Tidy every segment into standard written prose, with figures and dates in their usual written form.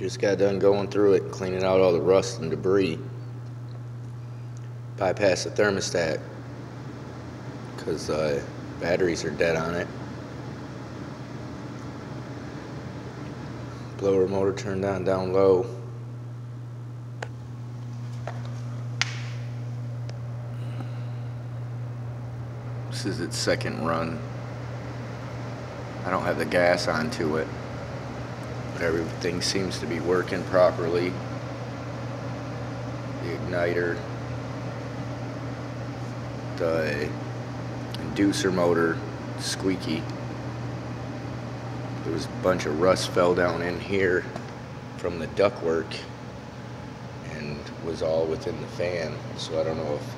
Just got done going through it, cleaning out all the rust and debris. Bypass the thermostat because batteries are dead on it. Blower motor turned on down low. This is its second run. I don't have the gas onto it, but everything seems to be working properly. The igniter, the inducer motor, squeaky. There was a bunch of rust fell down in here from the ductwork and was all within the fan, so I don't know if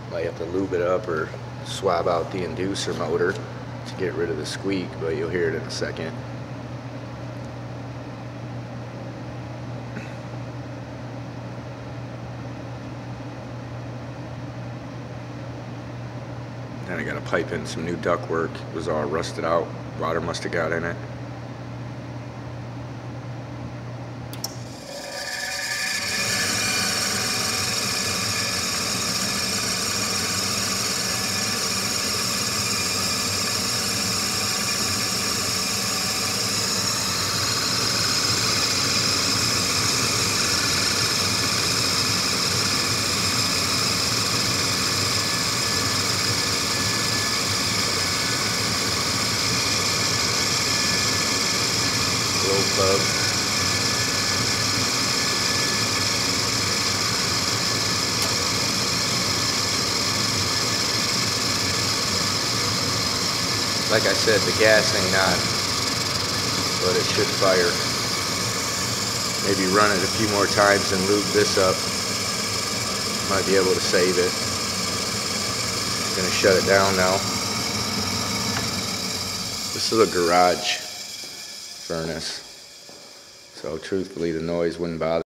I might have to lube it up or swab out the inducer motor to get rid of the squeak, but you'll hear it in a second. Then I got to pipe in some new ductwork. It was all rusted out. Water must have got in it. Plug. Like I said, the gas ain't on, but it should fire. Maybe run it a few more times and lube this up. Might be able to save it. I'm gonna shut it down now. This is a garage furnace. So truthfully, the noise wouldn't bother